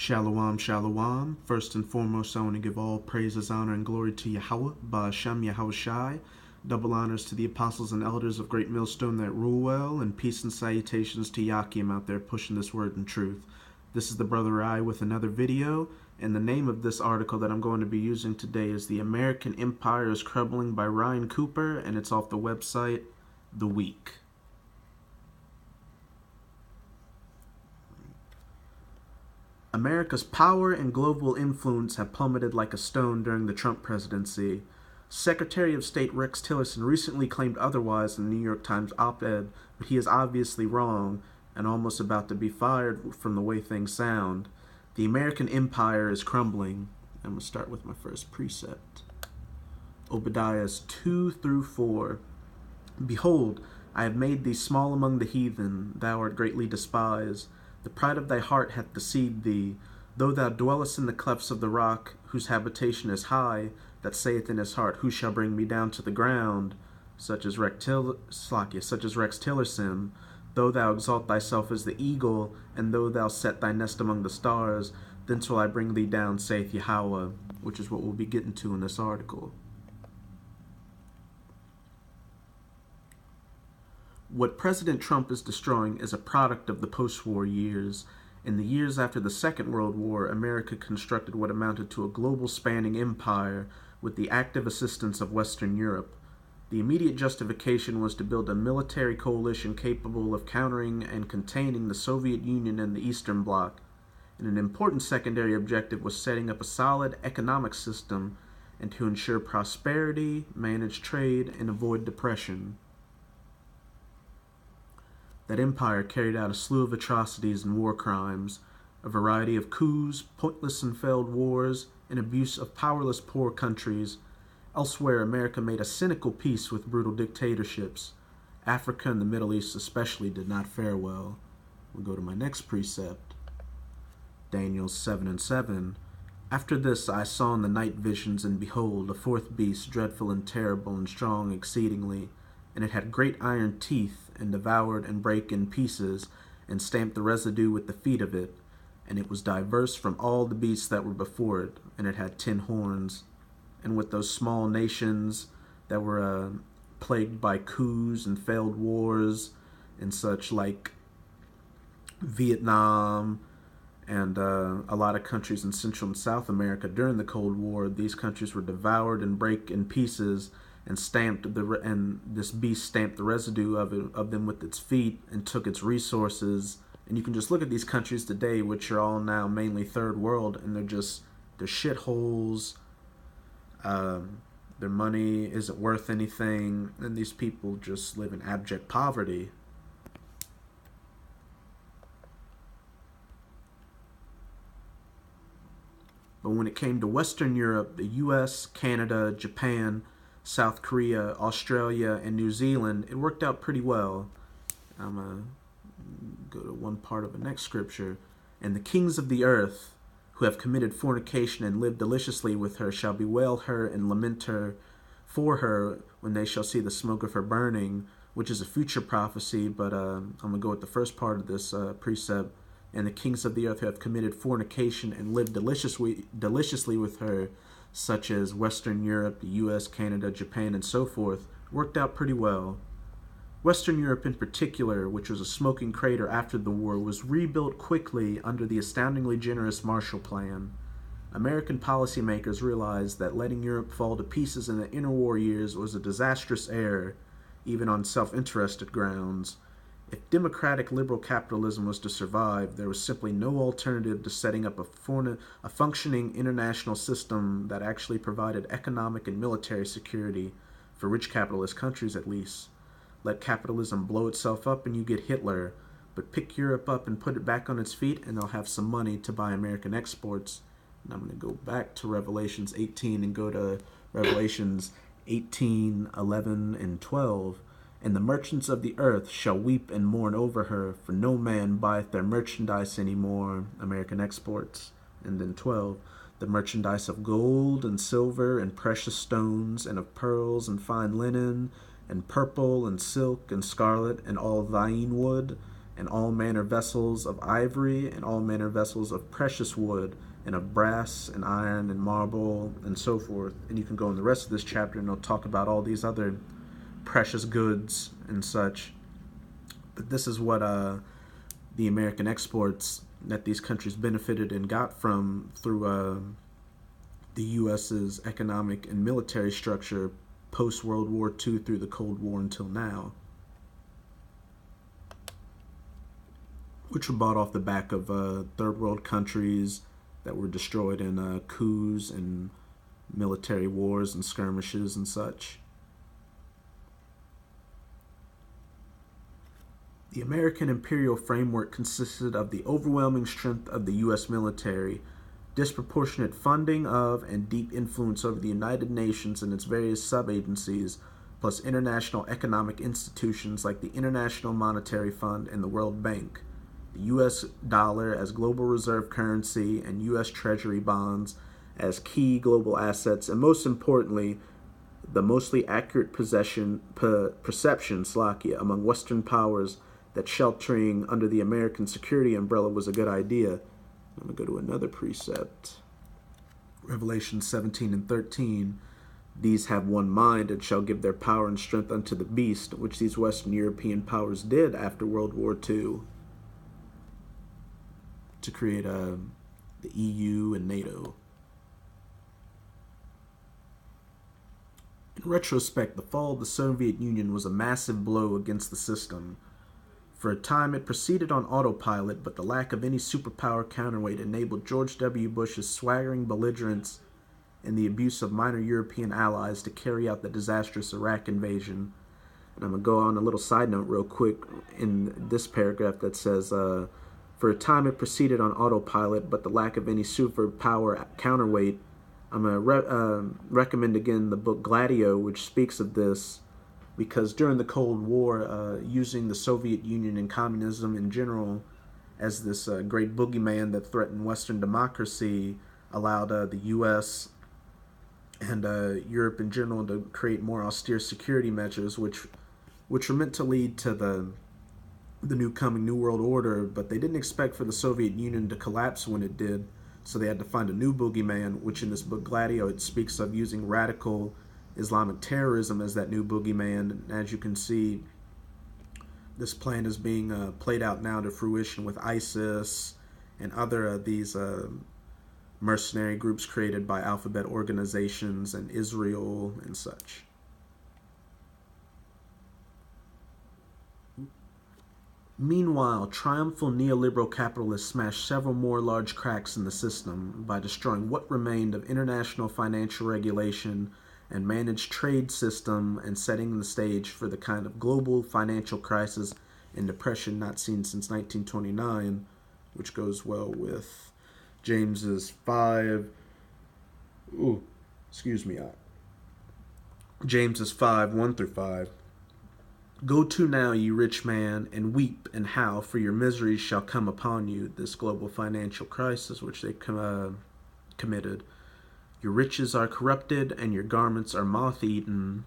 Shalom, shalom. First and foremost, I want to give all praises, honor, and glory to Yahweh, Ba'ashem Yahweh Shai. Double honors to the apostles and elders of Great Millstone that rule well, and peace and salutations to Yakim out there pushing this word and truth. This is the Brother I with another video, and the name of this article that I'm going to be using today is The American Empire is Crumbling by Ryan Cooper, and it's off the website The Week. America's power and global influence have plummeted like a stone during the Trump presidency. Secretary of State Rex Tillerson recently claimed otherwise in the New York Times op-ed, but he is obviously wrong and almost about to be fired from the way things sound. The American empire is crumbling. I'm going to start with my first precept. Obadiah 2-4. Behold, I have made thee small among the heathen, thou art greatly despised. The pride of thy heart hath deceived thee. Though thou dwellest in the clefts of the rock, whose habitation is high, that saith in his heart, who shall bring me down to the ground? Such as Rex Tillerson. Though thou exalt thyself as the eagle, and though thou set thy nest among the stars, thence will I bring thee down, saith Yahweh, which is what we'll be getting to in this article. What President Trump is destroying is a product of the post-war years. In the years after the Second World War, America constructed what amounted to a global-spanning empire with the active assistance of Western Europe. The immediate justification was to build a military coalition capable of countering and containing the Soviet Union and the Eastern Bloc, and an important secondary objective was setting up a solid economic system and to ensure prosperity, manage trade, and avoid depression. That empire carried out a slew of atrocities and war crimes, a variety of coups, pointless and failed wars, and abuse of powerless poor countries. Elsewhere, America made a cynical peace with brutal dictatorships. Africa and the Middle East especially did not fare well. We'll go to my next precept. Daniel 7:7. After this I saw in the night visions, and behold, a fourth beast, dreadful and terrible and strong exceedingly, and it had great iron teeth, and devoured and brake in pieces, and stamped the residue with the feet of it. And it was diverse from all the beasts that were before it, and it had 10 horns. And with those small nations that were plagued by coups and failed wars, and such like Vietnam, and a lot of countries in Central and South America during the Cold War, these countries were devoured and brake in pieces, and this beast stamped the residue of them with its feet and took its resources. And you can just look at these countries today, which are all now mainly third world, and they're shitholes. Their money isn't worth anything, and these people just live in abject poverty. But when it came to Western Europe, the US, Canada, Japan, South Korea, Australia, and New Zealand, it worked out pretty well. I'm going to go to one part of the next scripture. And the kings of the earth, who have committed fornication and lived deliciously with her, shall bewail her and lament her for her when they shall see the smoke of her burning, which is a future prophecy, but I'm going to go with the first part of this precept. And the kings of the earth who have committed fornication and lived deliciously with her, such as Western Europe, the US, Canada, Japan, and so forth, worked out pretty well. Western Europe in particular, which was a smoking crater after the war, was rebuilt quickly under the astoundingly generous Marshall Plan. American policymakers realized that letting Europe fall to pieces in the interwar years was a disastrous error, even on self-interested grounds. If democratic liberal capitalism was to survive, there was simply no alternative to setting up a functioning international system that actually provided economic and military security, for rich capitalist countries at least. Let capitalism blow itself up and you get Hitler, but pick Europe up and put it back on its feet and they'll have some money to buy American exports. And I'm going to go back to Revelations 18 and go to Revelations 18, 11, and 12. And the merchants of the earth shall weep and mourn over her, for no man buyeth their merchandise any more, American exports. And then 12, the merchandise of gold and silver and precious stones, and of pearls and fine linen, and purple and silk and scarlet, and all thine wood, and all manner vessels of ivory, and all manner vessels of precious wood, and of brass, and iron, and marble, and so forth. And you can go in the rest of this chapter and it'll talk about all these other precious goods and such. But this is what the American exports that these countries benefited and got from through the U.S.'s economic and military structure post-World War II through the Cold War until now, which were bought off the back of third world countries that were destroyed in coups and military wars and skirmishes and such. The American imperial framework consisted of the overwhelming strength of the U.S. military, disproportionate funding of and deep influence over the United Nations and its various sub-agencies, plus international economic institutions like the International Monetary Fund and the World Bank, the U.S. dollar as global reserve currency, and U.S. Treasury bonds as key global assets, and most importantly, the mostly accurate perception among Western powers that sheltering under the American security umbrella was a good idea. I'm going to go to another precept. Revelation 17 and 13. These have one mind and shall give their power and strength unto the beast, which these Western European powers did after World War II to create the EU and NATO. In retrospect, the fall of the Soviet Union was a massive blow against the system. For a time, it proceeded on autopilot, but the lack of any superpower counterweight enabled George W. Bush's swaggering belligerence and the abuse of minor European allies to carry out the disastrous Iraq invasion. And I'm going to go on a little side note real quick in this paragraph that says, for a time it proceeded on autopilot, but the lack of any superpower counterweight. I'm going to recommend again the book Gladio, which speaks of this, because during the Cold War, using the Soviet Union and communism in general as this great boogeyman that threatened Western democracy allowed the U.S. and Europe in general to create more austere security measures, which were meant to lead to the new coming New World Order, but they didn't expect for the Soviet Union to collapse when it did, so they had to find a new boogeyman, which in this book Gladio, it speaks of using radical Islamic terrorism as that new boogeyman. And as you can see, this plan is being played out now to fruition with ISIS and other of these mercenary groups created by alphabet organizations and Israel and such. Meanwhile, triumphal neoliberal capitalists smashed several more large cracks in the system by destroying what remained of international financial regulation and managed trade system, and setting the stage for the kind of global financial crisis and depression not seen since 1929, which goes well with James's 5. James's 5, 1 through 5. Go to now, ye rich man, and weep and howl, for your miseries shall come upon you, this global financial crisis which they committed. Your riches are corrupted, and your garments are moth-eaten,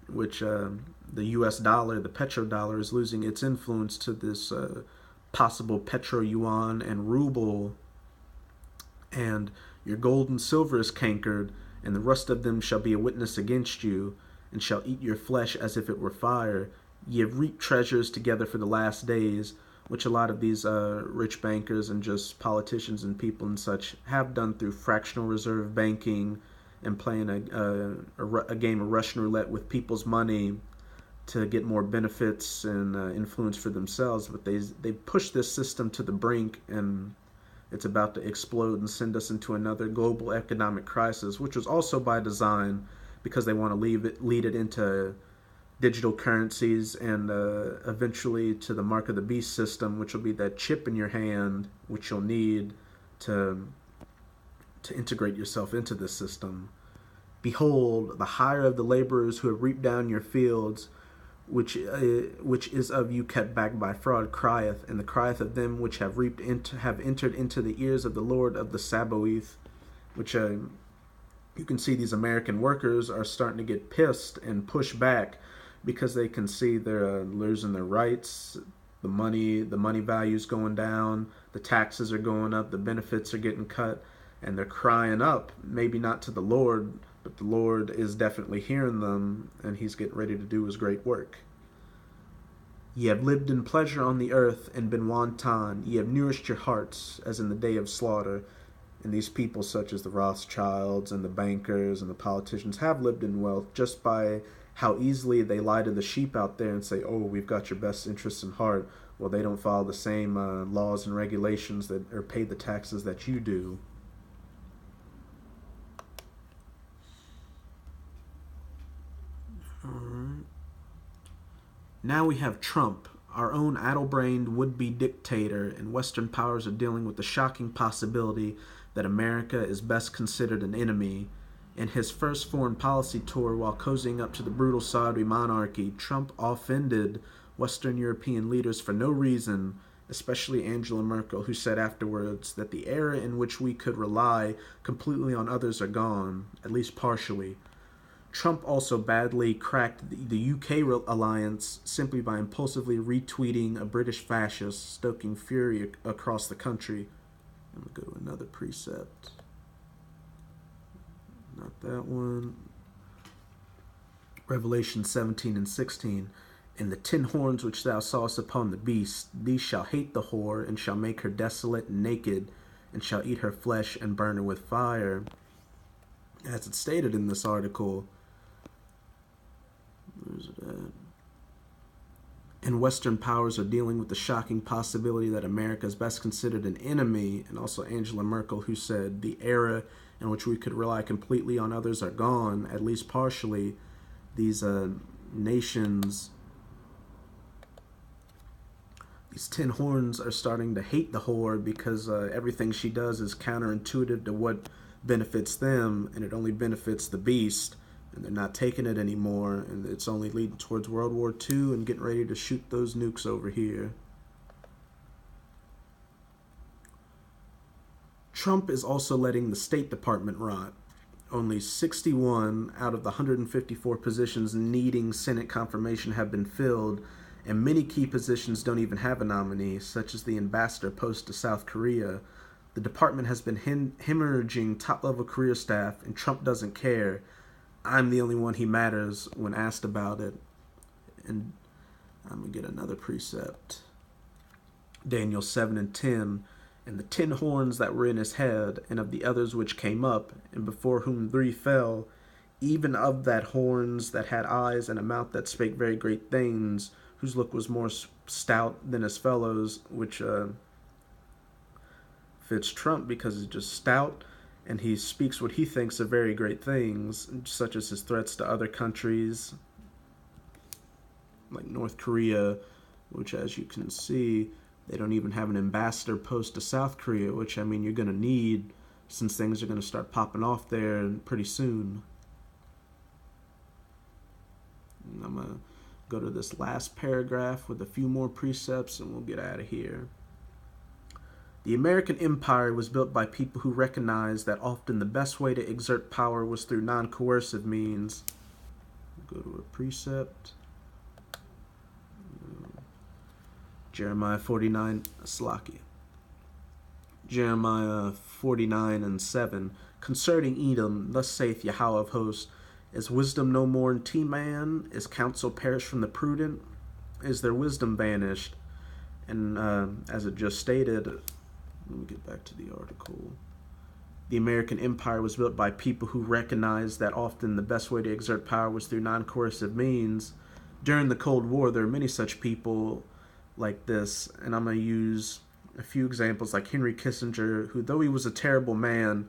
which the U.S. dollar, the petrodollar, is losing its influence to this possible petro-yuan and ruble. And your gold and silver is cankered, and the rust of them shall be a witness against you, and shall eat your flesh as if it were fire. Ye have reaped treasures together for the last days, which a lot of these rich bankers and just politicians and people and such have done through fractional reserve banking and playing a game of Russian roulette with people's money to get more benefits and influence for themselves. But they push this system to the brink, and it's about to explode and send us into another global economic crisis, which was also by design, because they want to lead it into digital currencies and eventually to the mark of the beast system, which will be that chip in your hand, which you'll need to integrate yourself into this system. Behold, the hire of the laborers who have reaped down your fields, which is of you kept back by fraud, crieth, and the crieth of them which have entered into the ears of the Lord of the Sabaoth, which you can see these American workers are starting to get pissed and push back, because they can see they're losing their rights The money value's going down, the taxes are going up, the benefits are getting cut, and they're crying up, maybe not to the Lord, but the Lord is definitely hearing them, and he's getting ready to do his great work. Ye have lived in pleasure on the earth and been wanton. Ye have nourished your hearts as in the day of slaughter. And these people, such as the Rothschilds and the bankers and the politicians, have lived in wealth just by how easily they lie to the sheep out there and say, oh, we've got your best interests in heart. Well, they don't follow the same laws and regulations that or pay the taxes that you do. All right. Now we have Trump, our own addle-brained would-be dictator, and Western powers are dealing with the shocking possibility that America is best considered an enemy. In his first foreign policy tour, while cozying up to the brutal Saudi monarchy, Trump offended Western European leaders for no reason, especially Angela Merkel, who said afterwards that the era in which we could rely completely on others are gone, at least partially. Trump also badly cracked the UK alliance simply by impulsively retweeting a British fascist, stoking fury across the country. I'm going to go to another precept. Not that one. Revelation 17 and 16. And the 10 horns which thou sawest upon the beast, these shall hate the whore, and shall make her desolate and naked, and shall eat her flesh and burn her with fire. As it's stated in this article, where's it at? And Western powers are dealing with the shocking possibility that America is best considered an enemy, and also Angela Merkel, who said the era in which we could rely completely on others are gone, at least partially. These nations, these 10 horns are starting to hate the whore because everything she does is counterintuitive to what benefits them, and it only benefits the beast. And they're not taking it anymore, and it's only leading towards World War II and getting ready to shoot those nukes over here. Trump is also letting the State Department rot. Only 61 out of the 154 positions needing Senate confirmation have been filled, and many key positions don't even have a nominee, such as the ambassador post to South Korea. The department has been hemorrhaging top-level career staff, and Trump doesn't care. I'm the only one he matters when asked about it. And I'm going to get another precept. Daniel 7 and 10. And the 10 horns that were in his head, and of the others which came up, and before whom 3 fell, even of that horns that had eyes and a mouth that spake very great things, whose look was more stout than his fellows, which fits Trump because he's just stout, and he speaks what he thinks are very great things, such as his threats to other countries, like North Korea, which, as you can see, they don't even have an ambassador post to South Korea, which, I mean, you're going to need since things are going to start popping off there pretty soon. And I'm going to go to this last paragraph with a few more precepts, and we'll get out of here. The American empire was built by people who recognized that often the best way to exert power was through non-coercive means. Go to a precept. Jeremiah 49, Slakia. Jeremiah 49 and 7. Concerning Edom, thus saith Yahweh of hosts, is wisdom no more in Teman? Is counsel perished from the prudent? Is their wisdom vanished? And as it just stated, let me get back to the article. The American empire was built by people who recognized that often the best way to exert power was through non-coercive means. During the Cold War, there are many such people like this, and I'm going to use a few examples like Henry Kissinger, who, though he was a terrible man,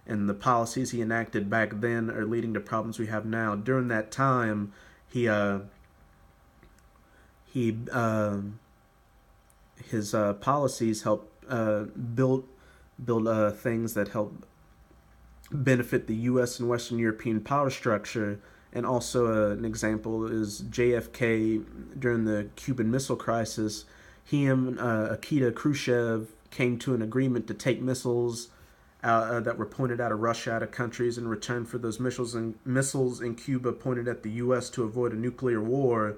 and the policies he enacted back then are leading to problems we have now, during that time, his policies helped build things that help benefit the U.S. and Western European power structure. And also an example is JFK during the Cuban Missile Crisis. He and Nikita Khrushchev came to an agreement to take missiles that were pointed out of Russia out of countries in return for those missiles in Cuba pointed at the U.S. to avoid a nuclear war.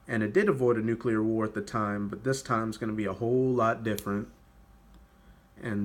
And it did avoid a nuclear war at the time, but this time is going to be a whole lot different. And